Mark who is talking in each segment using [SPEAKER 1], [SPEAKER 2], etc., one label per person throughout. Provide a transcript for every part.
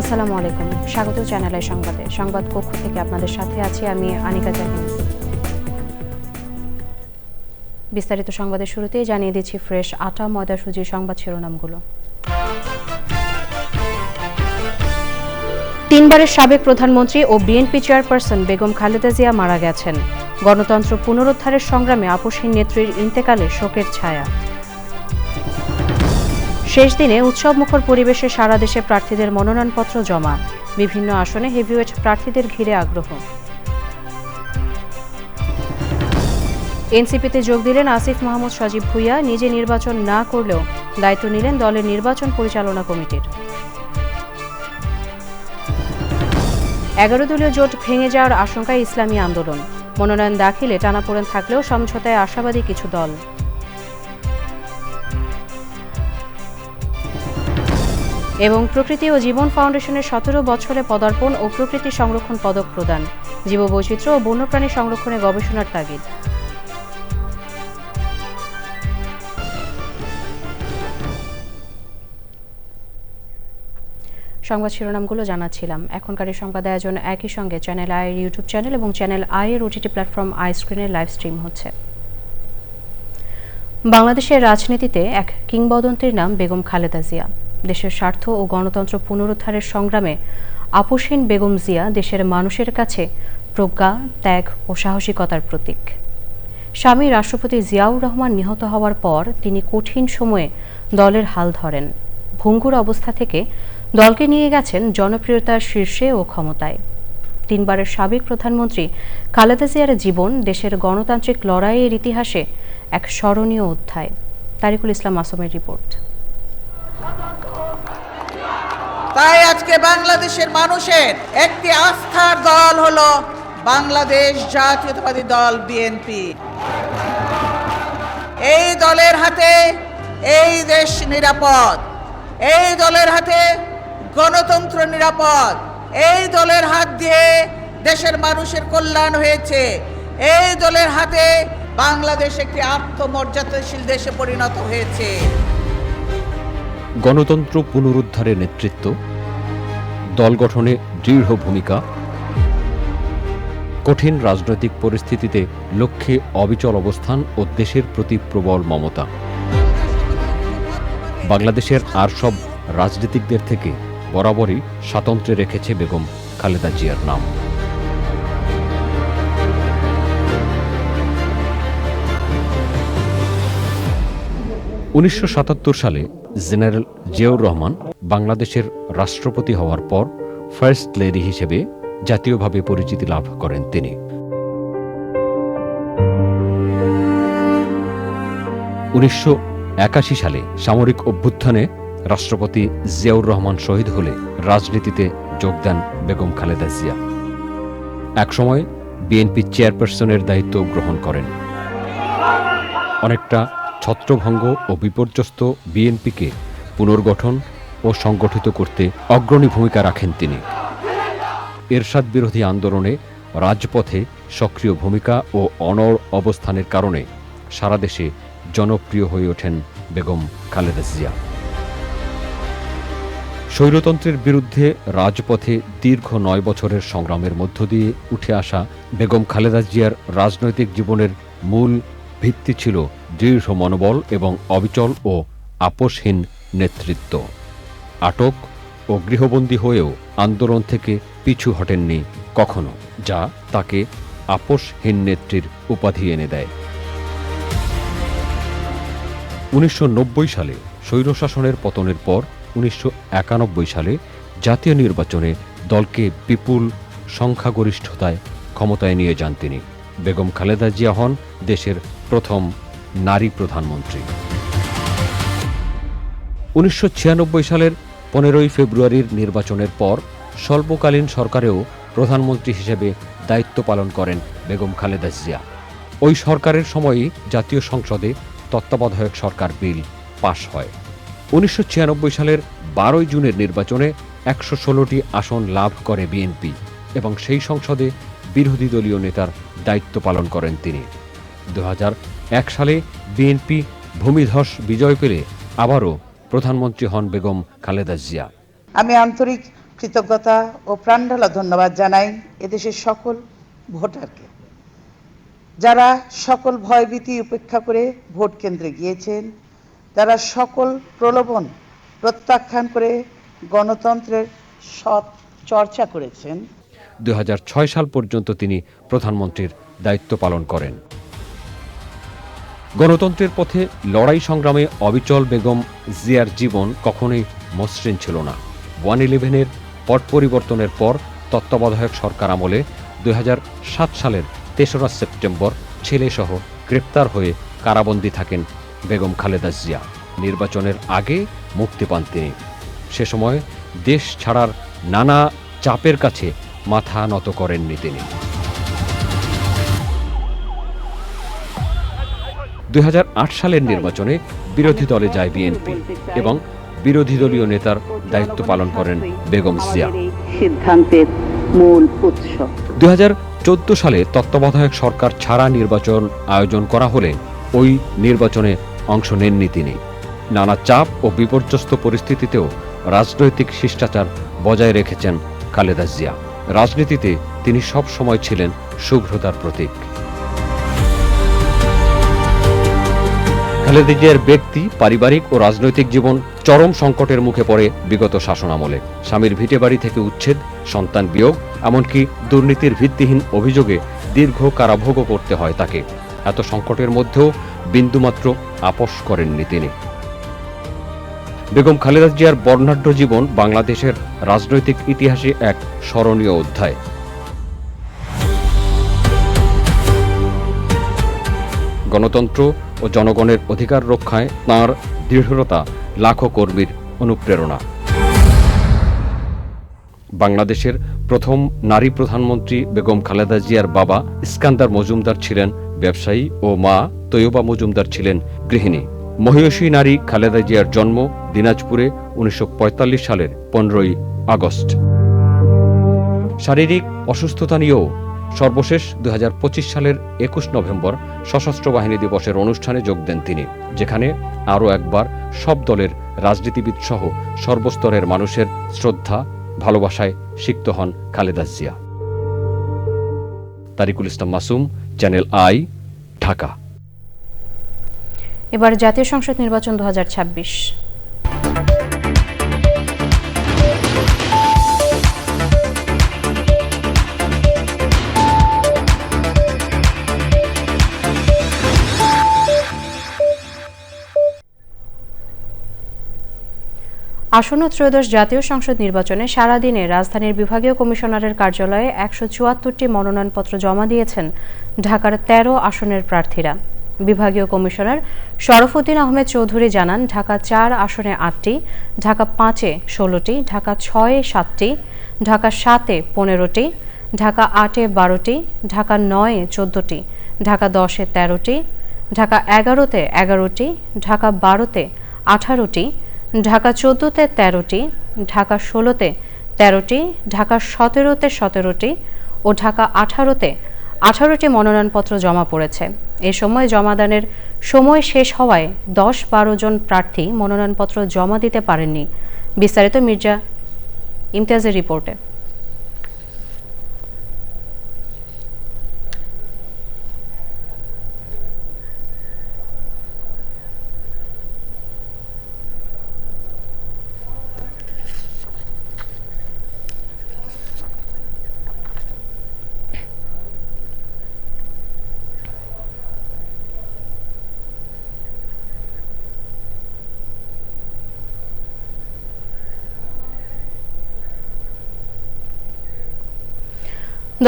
[SPEAKER 1] আসসালামু আলাইকুম, স্বাগত চ্যানেল আই সংবাদে। সংবাদ কক্ষ থেকে আপনাদের সাথে আছি আমি আনিকা জাহিন। বিস্তারিত সংবাদের শুরুতেই জানিয়ে দিচ্ছি ফ্রেশ আটা ময়দা সুজির সংবাদ শিরোনামগুলো। তিনবারের সাবেক প্রধানমন্ত্রী ও বিএনপি চেয়ারপারসন বেগম খালেদা জিয়া মারা গেছেন। গণতন্ত্র পুনরুদ্ধারের সংগ্রামে আপসহীন নেত্রীর ইন্তেকালে শোকের ছায়া। শেষ দিনে উৎসবমুখর পরিবেশে সারা দেশে প্রার্থীদের মনোনয়নপত্র জমা। বিভিন্ন আসনে হেভিওয়েট প্রার্থীদের ঘিরে আগ্রহ। এনসিপিতে যোগ দিলেন আসিফ মাহমুদ সজীব ভুঁইয়া। নিজে নির্বাচন না করলেও দায়িত্ব নিলেন দলের নির্বাচন পরিচালনা কমিটির। 11 দলীয় জোট ভেঙে যাওয়ার আশঙ্কায় ইসলামী আন্দোলন। মনোনয়ন দাখিলে টানাপোড়েন থাকলেও সমঝোতায় আশাবাদী কিছু দল। এবং প্রকৃতি ও জীবন ফাউন্ডেশনের 17 বছরে পদার্পণ ও প্রকৃতি সংরক্ষণ পদক প্রদান। জীববৈচিত্র্য ও বন্যপ্রাণী সংরক্ষণে গবেষণার তাগিদ। সংবাদ শিরোনামগুলো জানাচ্ছিলাম। এখনকার এই সংবাদ আয়োজন একই সঙ্গে চ্যানেল আই এর ইউটিউব চ্যানেল এবং চ্যানেল আই এর ওটিটি প্ল্যাটফর্ম আই স্ক্রিনে লাইভ স্ট্রিম হচ্ছে। বাংলাদেশের রাজনীতিতে এক কিংবদন্তির নাম বেগম খালেদা জিয়া। দেশের স্বার্থ ও গণতন্ত্র পুনরুদ্ধারের সংগ্রামে আপোষহীন বেগম জিয়া দেশের মানুষের কাছে প্রজ্ঞা, ত্যাগ ও সাহসিকতার প্রতীক। স্বামী রাষ্ট্রপতি জিয়াউর রহমান নিহত হওয়ার পর তিনি কঠিন সময়ে দলের হাল ধরেন। ভঙ্গুর অবস্থা থেকে দলকে নিয়ে গেছেন জনপ্রিয়তার শীর্ষে ও ক্ষমতায়। তিনবারের সাবেক প্রধানমন্ত্রী খালেদা জিয়ার জীবন দেশের গণতান্ত্রিক লড়াইয়ের ইতিহাসে এক স্মরণীয় অধ্যায়। তারিকুল ইসলাম মাসুমের রিপোর্ট।
[SPEAKER 2] তাই আজকে বাংলাদেশের মানুষের একটি আস্থার দল হলো বাংলাদেশ জাতীয়তাবাদী দল বিএনপি। এই দলের হাতে এই দেশ নিরাপদ, এই দলের হাতে গণতন্ত্র নিরাপদ, এই দলের হাত দিয়ে দেশের মানুষের কল্যাণ হয়েছে, এই দলের হাতে বাংলাদেশ একটি আত্মমর্যাদাশীল দেশে পরিণত হয়েছে।
[SPEAKER 3] গণতন্ত্র পুনরুদ্ধারে নেতৃত্ব, দল গঠনে দৃঢ় ভূমিকা, কঠিন রাজনৈতিক পরিস্থিতিতে লক্ষ্যে অবিচল অবস্থান ও দেশের প্রতি প্রবল মমতা। বাংলাদেশের আর সব রাজনীতিকদের থেকে বরাবরই স্বাতন্ত্র্যে রেখেছে বেগম খালেদা জিয়ার নাম। –1977 সালে জেনারেল জিয়াউর রহমান বাংলাদেশের রাষ্ট্রপতি হওয়ার পর ফার্স্ট লেডি হিসেবে জাতীয়ভাবে পরিচিতি লাভ করেন তিনি। 1981 সালে সামরিক অভ্যুত্থানে রাষ্ট্রপতি জিয়াউর রহমান শহীদ হলে রাজনীতিতে যোগ দেন বেগম খালেদা জিয়া। একসময় বিএনপি চেয়ারপারসনের দায়িত্ব গ্রহণ করেন। অনেকটা ছত্রভঙ্গ ও বিপর্যস্ত বিএনপিকে পুনর্গঠন ও সংগঠিত করতে অগ্রণী ভূমিকা রাখেন তিনি। এরশাদ বিরোধী আন্দোলনে রাজপথে সক্রিয় ভূমিকা ও অনড় অবস্থানের কারণে সারা দেশে জনপ্রিয় হয়ে ওঠেন বেগম খালেদা জিয়া। স্বৈরতন্ত্রের বিরুদ্ধে রাজপথে দীর্ঘ 9 বছরের সংগ্রামের মধ্য দিয়ে উঠে আসা বেগম খালেদা জিয়ার রাজনৈতিক জীবনের মূল ভিত্তি ছিল দৃঢ় মনোবল এবং অবিচল ও আপোষহীন নেতৃত্ব। আটক ও গৃহবন্দী হয়েও আন্দোলন থেকে পিছু হটেননি কখনো, যা তাকে আপোষহীন নেত্রীর উপাধি এনে দেয়। 1990 সালে স্বৈরশাসনের পতনের পর 1991 সালে জাতীয় নির্বাচনে দলকে বিপুল সংখ্যাগরিষ্ঠতায় ক্ষমতায় নিয়ে যান তিনি। বেগম খালেদা জিয়া হন দেশের প্রথম নারী প্রধানমন্ত্রী। 1996 সালের 15 ফেব্রুয়ারির নির্বাচনের পর স্বল্পকালীন সরকারেও প্রধানমন্ত্রী হিসেবে দায়িত্ব পালন করেন বেগম খালেদা জিয়া। ওই সরকারের সময়ই জাতীয় সংসদে তত্ত্বাবধায়ক সরকার বিল পাশ হয়। 1996 সালের 12 জুনের নির্বাচনে 116টি আসন লাভ করে বিএনপি এবং সেই সংসদে বিরোধী দলীয় নেতার দায়িত্ব পালন করেন তিনি। 2001 সালে বিএনপি ভূমিধস বিজয় পেলে আবারও প্রধানমন্ত্রী হন বেগম খালেদা জিয়া।
[SPEAKER 2] আমি আন্তরিক কৃতজ্ঞতা ও প্রাণঢালা ধন্যবাদ জানাই এদেশের সকল ভোটারকে, যারা সকল ভয়ভীতি উপেক্ষা করে ভোট কেন্দ্রে গিয়েছেন, যারা সকল প্রলোভন প্রত্যাখ্যান করে গণতন্ত্রের সৎ চর্চা করেছেন।
[SPEAKER 3] 2006 সাল পর্যন্ত তিনি প্রধানমন্ত্রীর দায়িত্ব পালন করেন। গণতন্ত্রের পথে লড়াই সংগ্রামে অবিচল বেগম জিয়ার জীবন কখনোই মসৃণ ছিল না। 1/11-এর পট পরিবর্তনের পর তত্ত্বাবধায়ক সরকার আমলে 2007 সালের 3রা সেপ্টেম্বর ছেলেসহ গ্রেপ্তার হয়ে কারাবন্দী থাকেন বেগম খালেদা জিয়া। নির্বাচনের আগে মুক্তি পান তিনি। সে সময় দেশ ছাড়ার নানা চাপের কাছে মাথা নত করেননি তিনি। 2008 সালের নির্বাচনে বিরোধী দলে যায় বিএনপি এবং বিরোধী দলীয় নেতার দায়িত্ব পালন করেন বেগম জিয়া।
[SPEAKER 4] সিদ্ধান্তের মূল উৎস
[SPEAKER 3] 2014 সালে তত্ত্বাবধায়ক সরকার ছাড়া নির্বাচন আয়োজন করা হলে ওই নির্বাচনে অংশ নেননি তিনি। নানা চাপ ও বিপর্যস্ত পরিস্থিতিতেও রাজনৈতিক শিষ্টাচার বজায় রেখেছেন খালেদা জিয়া। রাজনীতিতে তিনি সব সময় ছিলেন শুভ্রতার প্রতীক। খালেদা জিয়ার ব্যক্তি, পারিবারিক ও রাজনৈতিক জীবন চরম সংকটের মুখে পড়ে বিগত শাসনামলে। স্বামীর ভিটেবাড়ি থেকে উচ্ছেদ, সন্তান বিয়োগ, এমনকি দুর্নীতির ভিত্তিহীন অভিযোগে দীর্ঘ কারাভোগও করতে হয় তাকে। এত সংকটের মধ্যেও বিন্দুমাত্র আপোস করেননি তিনি। বেগম খালেদা জিয়ার বর্ণাঢ্য জীবন বাংলাদেশের রাজনৈতিক ইতিহাসে এক স্মরণীয় অধ্যায়। গণতন্ত্র ও জনগণের অধিকার রক্ষায় তাঁর দৃঢ়তা লাখো কর্মীর অনুপ্রেরণা। বাংলাদেশের প্রথম নারী প্রধানমন্ত্রী বেগম খালেদা জিয়ার বাবা ইস্কান্দার মজুমদার ছিলেন ব্যবসায়ী ও মা তৈয়বা মজুমদার ছিলেন গৃহিণী। মহিয়সী নারী খালেদা জিয়ার জন্ম দিনাজপুরে 1945 সালের 15ই আগস্ট। শারীরিক অসুস্থতা নিয়েও সর্বশেষ 2025 সালের 21 নভেম্বর সশস্ত্র বাহিনী দিবসের অনুষ্ঠানে যোগ দেন তিনি, যেখানে আরও একবার সব দলের রাজনীতিবিদ সহ সর্বস্তরের মানুষের শ্রদ্ধা ভালোবাসায় সিক্ত হন খালেদা জিয়া। তারিকুল ইসলাম মাসুম, চ্যানেল আই, ঢাকা।
[SPEAKER 1] এবার জাতীয় সংসদ নির্বাচন 2026। আসন্ন ত্রয়োদশ জাতীয় সংসদ নির্বাচনে সারাদিনে রাজধানীর বিভাগীয় কমিশনারের কার্যালয়ে 174টি মনোনয়নপত্র জমা দিয়েছেন ঢাকার 13 আসনের প্রার্থীরা। বিভাগীয় কমিশনার শরফুদ্দিন আহমেদ চৌধুরী জানান, ঢাকা 4 আসনে 8টি, ঢাকা 5-এ 16টি, ঢাকা 6-এ 7টি, ঢাকা 7-এ 15টি, ঢাকা 8-এ 12টি, ঢাকা 9-এ 14টি, ঢাকা 10-এ 13টি, ঢাকা 11-তে 11টি, ঢাকা 12-তে 18টি, ঢাকা 14-তে 13টি, ঢাকা 16-তে 13টি, ঢাকা 17-তে 17টি ও ঢাকা 18-তে 18টি মনোনয়নপত্র জমা পড়েছে। এ সময় জমাদানের সময় শেষ হওয়ায় 10-12 জন প্রার্থী মনোনয়নপত্র জমা দিতে পারেননি। বিস্তারিত মির্জা ইমতিয়াজের রিপোর্টে।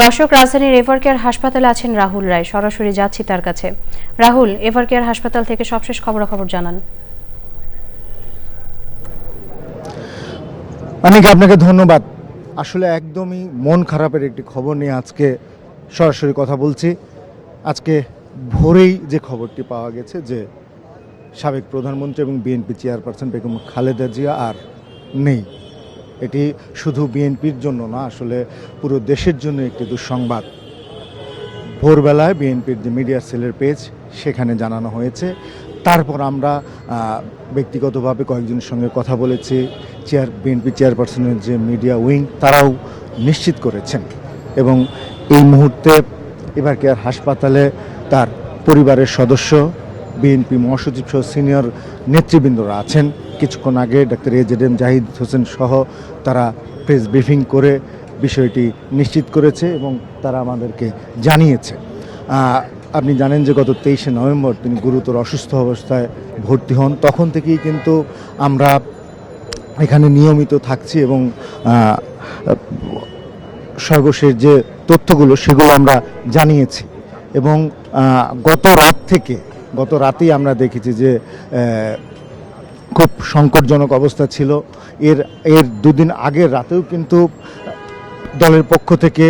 [SPEAKER 1] দর্শক, রাজধানীর এভারকেয়ার হাসপাতালে আছেন রাহুল রায়। সরাসরি যাচ্ছি তার কাছে। রাহুল, এভারকেয়ার হাসপাতাল থেকে সবশেষ খবরাখবর জানান।
[SPEAKER 5] অনেক আপনাকে ধন্যবাদ। আসলে একদমই মন খারাপের একটি খবর নিয়ে আজকে সরাসরি কথা বলছি। আজকে ভোরেই যে খবরটি পাওয়া গেছে যে সাবেক প্রধানমন্ত্রী এবং বিএনপি চেয়ারপারসন বেগম খালেদা জিয়া আর নেই। এটি শুধু বিএনপির জন্য না, আসলে পুরো দেশের জন্য একটি দুঃসংবাদ। ভোরবেলায় বিএনপির যে মিডিয়া সেলের পেজ সেখানে জানানো হয়েছে। তারপর আমরা ব্যক্তিগতভাবে কয়েকজনের সঙ্গে কথা বলেছি, বিএনপি চেয়ারপারসনের যে মিডিয়া উইং তারাও নিশ্চিত করেছেন। এবং এই মুহূর্তে এবার কেয়ার হাসপাতালে তার পরিবারের সদস্য, বিএনপি মহাসচিব সহ সিনিয়র নেতৃবৃন্দরা আছেন। কিছুক্ষণ আগে ডাক্তার এজেডএম জাহিদ হোসেন সহ তারা প্রেস ব্রিফিং করে বিষয়টি নিশ্চিত করেছে এবং তারা আমাদেরকে জানিয়েছে। আপনি জানেন যে গত 23শে নভেম্বর তিনি গুরুতর অসুস্থ অবস্থায় ভর্তি হন। তখন থেকেই কিন্তু আমরা এখানে নিয়মিত থাকছি এবং সর্বশেষ যে তথ্যগুলো সেগুলো আমরা জানিয়েছি। এবং গত রাতেই আমরা দেখেছি যে খুব সংকটজনক অবস্থা ছিল। এর দুদিন আগের রাতেও কিন্তু দলের পক্ষ থেকে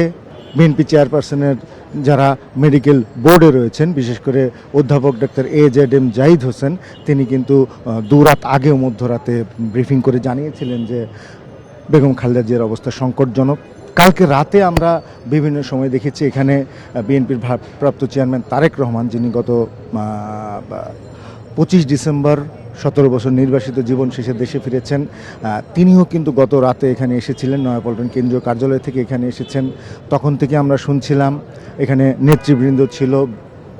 [SPEAKER 5] বিএনপি চেয়ারপারসনের যারা মেডিকেল বোর্ডে রয়েছেন, বিশেষ করে অধ্যাপক ডাক্তার এজেডএম জাহিদ হোসেন, তিনি কিন্তু 2 রাত আগেও মধ্যরাতে ব্রিফিং করে জানিয়েছিলেন যে বেগম খালেদা জিয়ার অবস্থা সংকটজনক। কালকে রাতে আমরা বিভিন্ন সময় দেখেছি এখানে বিএনপির ভারপ্রাপ্ত চেয়ারম্যান তারেক রহমান, যিনি গত 25 ডিসেম্বর 17 বছর নির্বাসিত জীবন শেষে দেশে ফিরেছেন, তিনিও কিন্তু গত রাতে এখানে এসেছিলেন, নয়াপল্টন কেন্দ্রীয় কার্যালয় থেকে এখানে এসেছেন। তখন থেকে আমরা শুনছিলাম এখানে নেতৃবৃন্দ ছিল,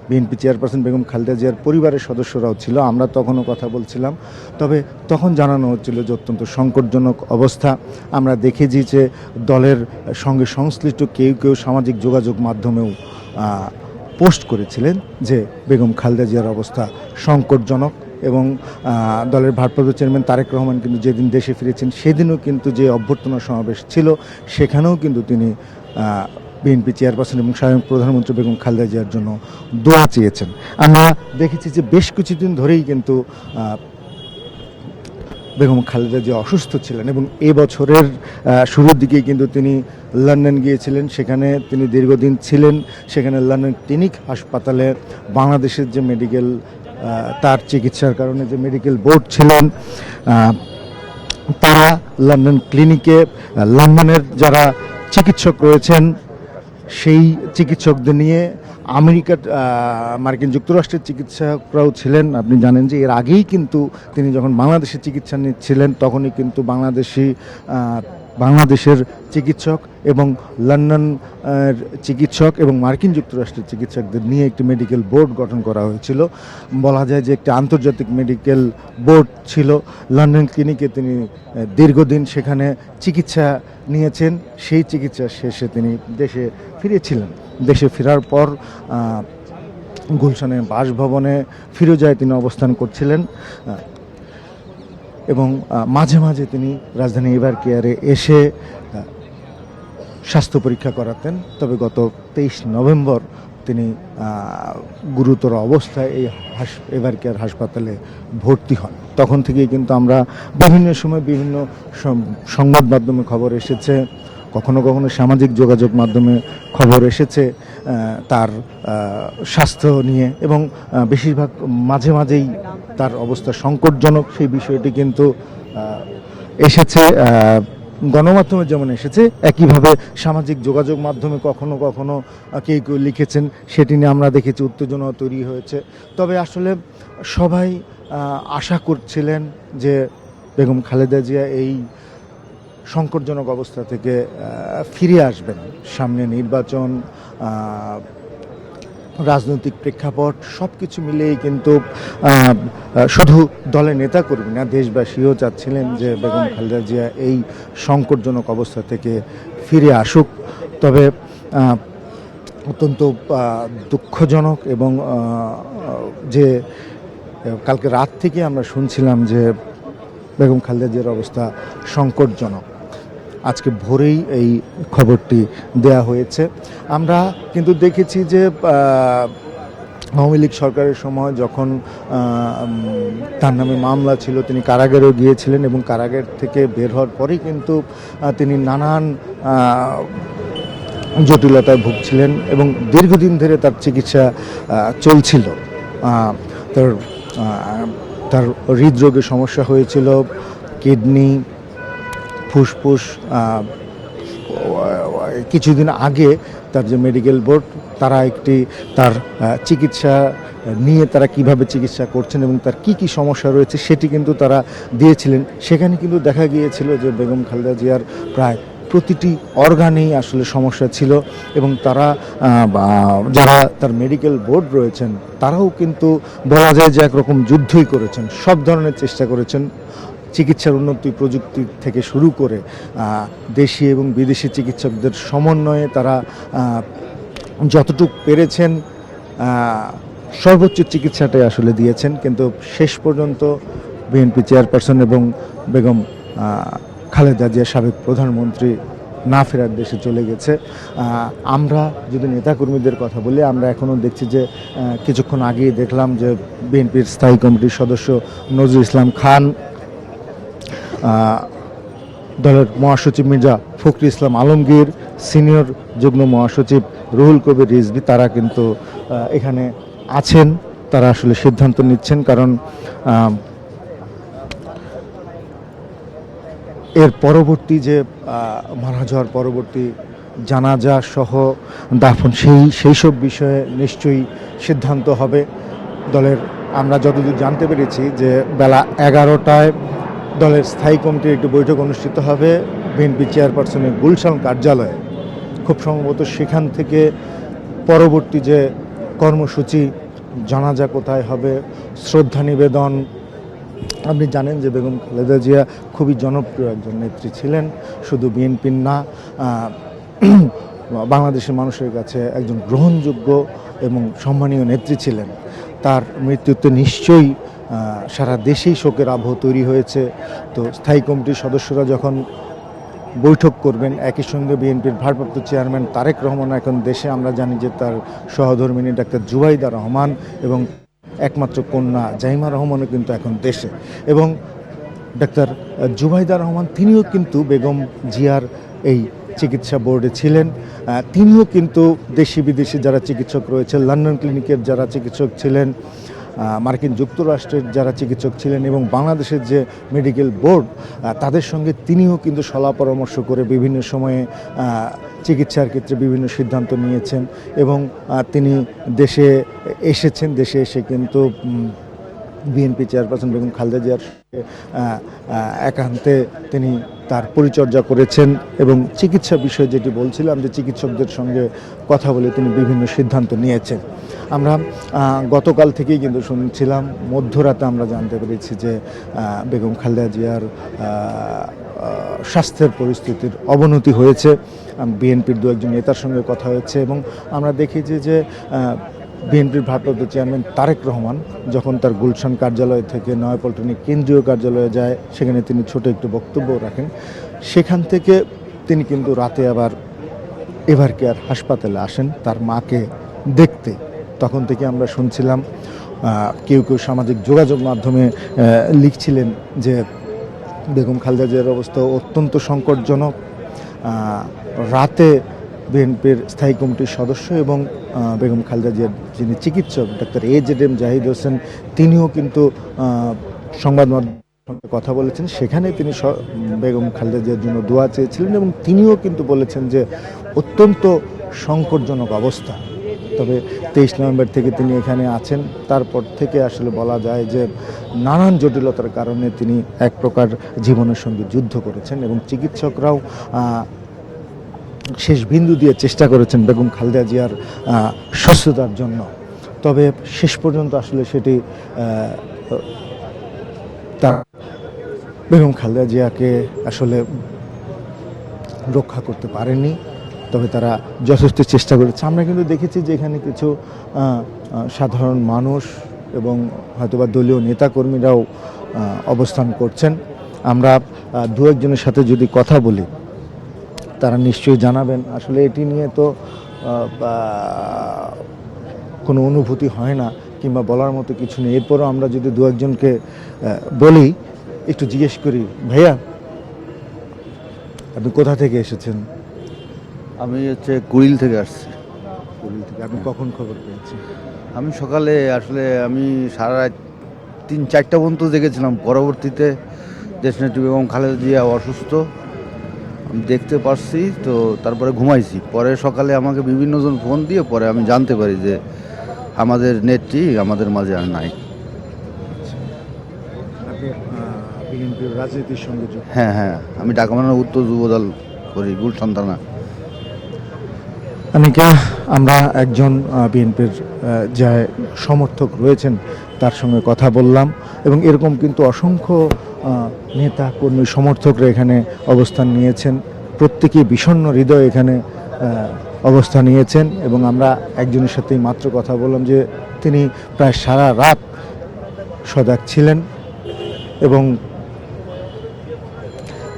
[SPEAKER 5] বিএনপি চেয়ারপারসন বেগম খালেদা জিয়ার পরিবারের সদস্যরাও ছিল, আমরা তখনও কথা বলছিলাম। তবে তখন জানানো হচ্ছিল যে অত্যন্ত সংকটজনক অবস্থা। আমরা দেখেছি যে দলের সঙ্গে সংশ্লিষ্ট কেউ সামাজিক যোগাযোগ মাধ্যমেও পোস্ট করেছিলেন যে বেগম খালেদা জিয়ার অবস্থা সংকটজনক। এবং দলের ভারপ্রাপ্ত চেয়ারম্যান তারেক রহমান কিন্তু যেদিন দেশে ফিরেছেন সেদিনও কিন্তু যে অভ্যর্থনা সমাবেশ ছিল সেখানেও কিন্তু তিনি বিএনপি চেয়ারপারসন এবং স্বয়ং প্রধানমন্ত্রী বেগম খালেদা জিয়ার জন্য দোয়া চেয়েছেন। আমরা দেখেছি যে বেশ কিছুদিন ধরেই কিন্তু বেগম খালেদা জিয়া অসুস্থ ছিলেন এবং এ বছরের শুরুর দিকেই কিন্তু তিনি লন্ডন গিয়েছিলেন, সেখানে তিনি দীর্ঘদিন ছিলেন। সেখানে লন্ডন ক্লিনিক হাসপাতালে বাংলাদেশের যে মেডিকেল তার চিকিৎসার কারণে যে মেডিকেল বোর্ড ছিলেন তারা লন্ডন ক্লিনিকে লন্ডনের যারা চিকিৎসক রয়েছেন সেই চিকিৎসকদের নিয়ে মার্কিন যুক্তরাষ্ট্রের চিকিৎসকরাও ছিলেন। আপনি জানেন যে এর আগেই কিন্তু তিনি যখন বাংলাদেশে চিকিৎসা নিচ্ছিলেন তখনই কিন্তু বাংলাদেশের চিকিৎসক এবং লন্ডন চিকিৎসক এবং মার্কিন যুক্তরাষ্ট্রের চিকিৎসকদের নিয়ে একটি মেডিকেল বোর্ড গঠন করা হয়েছিল। বলা যায় যে একটি আন্তর্জাতিক মেডিকেল বোর্ড ছিল। লন্ডন ক্লিনিকে তিনি দীর্ঘদিন সেখানে চিকিৎসা নিয়েছেন। সেই চিকিৎসা শেষে তিনি দেশে ফিরেছিলেন। দেশে ফেরার পর গুলশানের বাসভবনে ফিরোজায় তিনি অবস্থান করছিলেন এবং মাঝে মাঝে তিনি রাজধানী এভার কেয়ারে এসে স্বাস্থ্য পরীক্ষা করাতেন। তবে গত 23 নভেম্বর তিনি গুরুতর অবস্থায় এই এভার কেয়ার হাসপাতালে ভর্তি হন। তখন থেকেই কিন্তু আমরা বিভিন্ন সময় বিভিন্ন সংবাদ মাধ্যমে খবর এসেছে, কখনো কখনো সামাজিক যোগাযোগ মাধ্যমে খবর এসেছে তার স্বাস্থ্য নিয়ে এবং বেশিরভাগ মাঝেই তার অবস্থা সংকটজনক সেই বিষয়টি কিন্তু এসেছে গণমাধ্যমে যেমন এসেছে, একইভাবে সামাজিক যোগাযোগ মাধ্যমে কখনো কখনো কেউ লিখেছেন, সেটি নিয়ে আমরা দেখেছি উত্তেজনা তৈরি হয়েছে। তবে আসলে সবাই আশা করছিলেন যে বেগম খালেদা জিয়া এই সংকটজনক অবস্থা থেকে ফিরে আসবেন। সামনে নির্বাচন, রাজনৈতিক প্রেক্ষাপট সব কিছু মিলেই কিন্তু শুধু দলের নেতাকর্মী না, দেশবাসীও চাচ্ছিলেন যে বেগম খালেদা জিয়া এই সংকটজনক অবস্থা থেকে ফিরে আসুক। তবে অত্যন্ত দুঃখজনক এবং যে কালকে রাত থেকে আমরা শুনছিলাম যে বেগম খালেদা জিয়ার অবস্থা সংকটজনক, আজকে ভোরেই এই খবরটি দেয়া হয়েছে। আমরা কিন্তু দেখেছি যে আওয়ামী লীগ সরকারের সময় যখন তার নামে মামলা ছিল তিনি কারাগারেও গিয়েছিলেন এবং কারাগার থেকে বের হওয়ার পরেই কিন্তু তিনি নানান জটিলতায় ভুগছিলেন এবং দীর্ঘদিন ধরে তার চিকিৎসা চলছিল। তার হৃদরোগের সমস্যা হয়েছিল, কিডনি, ফুসফুস। কিছুদিন আগে তার যে মেডিকেল বোর্ড তারা তার চিকিৎসা নিয়ে তারা কিভাবে চিকিৎসা করছেন এবং তার কি কি সমস্যা রয়েছে সেটি কিন্তু তারা দিয়েছিলেন। সেখানে কিন্তু দেখা গিয়েছিল যে বেগম খালেদা জিয়ার প্রায় প্রতিটি অর্গানেই আসলে সমস্যা ছিল এবং তারা যারা তার মেডিকেল বোর্ড রয়েছেন তারাও কিন্তু বলা যায় যে একরকম যুদ্ধই করেছেন, সব ধরনের চেষ্টা করেছেন। চিকিৎসার উন্নতি প্রযুক্তি থেকে শুরু করে দেশি এবং বিদেশি চিকিৎসকদের সমন্বয়ে তারা যতটুকু পেরেছেন সর্বোচ্চ চিকিৎসাটাই আসলে দিয়েছেন। কিন্তু শেষ পর্যন্ত বিএনপি চেয়ারপারসন এবং বেগম খালেদা জিয়া সাবেক প্রধানমন্ত্রী না ফেরার দেশে চলে গেছে। আমরা যদি নেতাকর্মীদের কথা বলি, আমরা এখনও দেখছি যে কিছুক্ষণ আগেই দেখলাম যে বিএনপির স্থায়ী কমিটির সদস্য নজরুল ইসলাম খান, দলের মহাসচিব মির্জা ফখরুল ইসলাম আলমগীর, সিনিয়র যুগ্ম মহাসচিব রুহুল কবির রিজভী তারা কিন্তু এখানে আছেন। তারা আসলে সিদ্ধান্ত নিচ্ছেন, কারণ এর পরবর্তী যে মারা যাওয়ার পরবর্তী জানাজা সহ দাফন সেই সব বিষয়ে নিশ্চয়ই সিদ্ধান্ত হবে দলের। আমরা যতদূর জানতে পেরেছি যে বেলা 11টায় দলের স্থায়ী কমিটির একটি বৈঠক অনুষ্ঠিত হবে বিএনপি চেয়ারপারসনের গুলশান কার্যালয়ে। খুব সম্ভবত সেখান থেকে পরবর্তী যে কর্মসূচি, জানাজা কোথায় হবে, শ্রদ্ধা নিবেদন। আপনি জানেন যে বেগম খালেদা জিয়া খুবই জনপ্রিয় একজন নেত্রী ছিলেন, শুধু বিএনপির না, বাংলাদেশের মানুষের কাছে একজন গ্রহণযোগ্য এবং সম্মানীয় নেত্রী ছিলেন। তার মৃত্যুতে নিশ্চয়ই সারা দেশেই শোকের আবহ তৈরি হয়েছে। তো স্থায়ী কমিটির সদস্যরা যখন বৈঠক করবেন, একই সঙ্গে বিএনপির ভারপ্রাপ্ত চেয়ারম্যান তারেক রহমান এখন দেশে, আমরা জানি যে তার সহধর্মিণী ডাক্তার জুবাইদা রহমান এবং একমাত্র কন্যা জাইমা রহমানও কিন্তু এখন দেশে। এবং ডাক্তার জুবাইদা রহমান তিনিও কিন্তু বেগম জিয়ার এই চিকিৎসা বোর্ডে ছিলেন। তিনিও কিন্তু দেশি বিদেশি যারা চিকিৎসক রয়েছে, লন্ডন ক্লিনিকের যারা চিকিৎসক ছিলেন, মার্কিন যুক্তরাষ্ট্রের যারা চিকিৎসক ছিলেন এবং বাংলাদেশের যে মেডিকেল বোর্ড তাদের সঙ্গে তিনিও কিন্তু সলা পরামর্শ করে বিভিন্ন সময়ে চিকিৎসার ক্ষেত্রে বিভিন্ন সিদ্ধান্ত নিয়েছেন এবং তিনি দেশে এসেছেন। দেশে এসে কিন্তু বিএনপি চেয়ারপারসন বেগম খালেদা জিয়ার একান্তে তিনি তার পরিচর্যা করেছেন এবং চিকিৎসা বিষয়ে যেটি বলছিলাম যে চিকিৎসকদের সঙ্গে কথা বলে তিনি বিভিন্ন সিদ্ধান্ত নিয়েছেন। আমরা গতকাল থেকেই কিন্তু শুনছিলাম, মধ্যরাতে আমরা জানতে পেরেছি যে বেগম খালেদা জিয়ার স্বাস্থ্যের পরিস্থিতির অবনতি হয়েছে। বিএনপির দু একজন নেতার সঙ্গে কথা হয়েছে এবং আমরা দেখেছি যে বিএনপির ভারপ্রাপ্ত চেয়ারম্যান তারেক রহমান যখন তার গুলশান কার্যালয় থেকে নয়াপল্টনে কেন্দ্রীয় কার্যালয়ে যায়, সেখানে তিনি ছোট একটু বক্তব্য রাখেন। সেখান থেকে তিনি কিন্তু রাতে আবার এভার কেয়ার হাসপাতালে আসেন তার মাকে দেখতে। তখন থেকে আমরা শুনছিলাম, কেউ কেউ সামাজিক যোগাযোগ মাধ্যমে লিখছিলেন যে বেগম খালেদা জিয়ার অবস্থা অত্যন্ত সংকটজনক। রাতে বিএনপির স্থায়ী কমিটির সদস্য এবং বেগম খালেদা জিয়ার যিনি চিকিৎসক ডাক্তার AZM জাহিদ হোসেন, তিনিও কিন্তু সংবাদ মাধ্যমের সঙ্গে কথা বলেছেন। সেখানে তিনি বেগম খালেদা জিয়ার জন্য দোয়া চেয়েছিলেন এবং তিনিও কিন্তু বলেছেন যে অত্যন্ত সংকটজনক অবস্থা। তবে 23 নভেম্বর থেকে তিনি এখানে আছেন। তারপর থেকে আসলে বলা যায় যে নানান জটিলতার কারণে তিনি এক প্রকার জীবনের সঙ্গে যুদ্ধ করেছেন এবং চিকিৎসকরাও শেষ বিন্দু দিয়ে চেষ্টা করেছেন বেগম খালেদা জিয়ার সুস্থতার জন্য। তবে শেষ পর্যন্ত আসলে সেটি তার বেগম খালেদা জিয়াকে আসলে রক্ষা করতে পারেনি। তবে তারা যথেষ্ট চেষ্টা করেছে। আমরা কিন্তু দেখেছি যে এখানে কিছু সাধারণ মানুষ এবং হয়তোবা দলীয় নেতাকর্মীরাও অবস্থান করছেন। আমরা দু একজনের সাথে যদি কথা বলি, তারা নিশ্চয়ই জানাবেন। আসলে এটি নিয়ে তো কোনো অনুভূতি হয় না কিংবা বলার মতো কিছু নেই। এরপরও আমরা যদি দু একজনকে বলি, একটু জিজ্ঞেস করি, ভাইয়া আপনি কোথা থেকে এসেছেন?
[SPEAKER 6] আমি কুড়িল থেকে আসছি।
[SPEAKER 5] কুড়িল থেকে। আপনি কখন খবর পেয়েছেন?
[SPEAKER 6] আমি সকালে আসলে আমি সারা রাত 3-4টা পর্যন্ত দেখেছিলাম। পরবর্তীতে দেশনেত্রী বেগম খালেদা জিয়া অসুস্থ আমি দেখতে পারছি, তো তারপরে ঘুমাইছি। পরে সকালে আমাকে বিভিন্নজন ফোন দিয়ে পরে আমি জানতে পারি যে আমাদের নেত্রী আমাদের মাঝে আর নাই।
[SPEAKER 5] আপনি বিএনপির রাজনীতির সঙ্গে যুক্ত।
[SPEAKER 6] হ্যাঁ হ্যাঁ, আমি ঢাকা মহানগর উত্তর যুবদল করি, গুলশান থানা।
[SPEAKER 5] অনেকে আমরা একজন বিএনপির যে সমর্থক রয়েছেন তার সঙ্গে কথা বললাম, এবং এরকম কিন্তু অসংখ্য নেতা কর্মী সমর্থকরা এখানে অবস্থান নিয়েছেন, প্রত্যেকেই বিষণ্ণ হৃদয়ে এখানে অবস্থান নিয়েছেন। এবং আমরা একজনের সাথেই মাত্র কথা বললাম যে তিনি প্রায় সারা রাত সজাগ ছিলেন এবং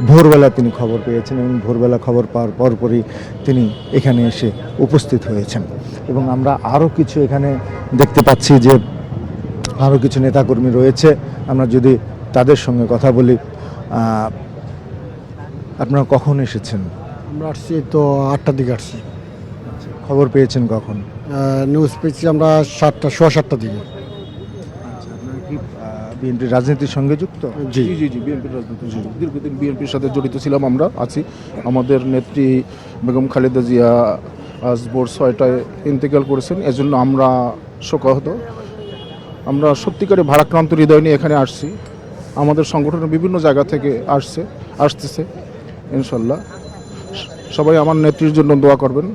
[SPEAKER 5] ভোরবেলা তিনি খবর পেয়েছেন, এবং ভোরবেলা খবর পাওয়ার পরপরই তিনি এখানে এসে উপস্থিত হয়েছেন। এবং আমরা আরও কিছু এখানে দেখতে পাচ্ছি যে আরও কিছু নেতাকর্মী রয়েছে, আমরা যদি তাদের সঙ্গে কথা বলি। আপনারা কখন এসেছেন?
[SPEAKER 7] আমরা আসছি তো 8টার দিকে আসছি।
[SPEAKER 5] খবর পেয়েছেন কখন?
[SPEAKER 7] নিউজ পেয়েছি আমরা 7টার দিকে।
[SPEAKER 5] আপনারা কি বিএনপির রাজনীতির সঙ্গে যুক্ত?
[SPEAKER 7] জি।
[SPEAKER 8] জি জি জি বিএনপির রাজনীতি, দীর্ঘদিন বিএনপির সাথে জড়িত ছিলাম, আমরা আছি। আমাদের নেত্রী বেগম খালেদা জিয়া আজ ভোর 6টায় ইন্তেকাল করেছেন, এজন্য আমরা শোকাহত। আমরা সত্যিকারে ভারাক্রান্ত হৃদয় নিয়ে এখানে আসছি। আমাদের সংগঠনের বিভিন্ন জায়গা থেকে আসতেছে ইনশাল্লাহ। সবাই আমার নেত্রীর জন্য দোয়া করবেন।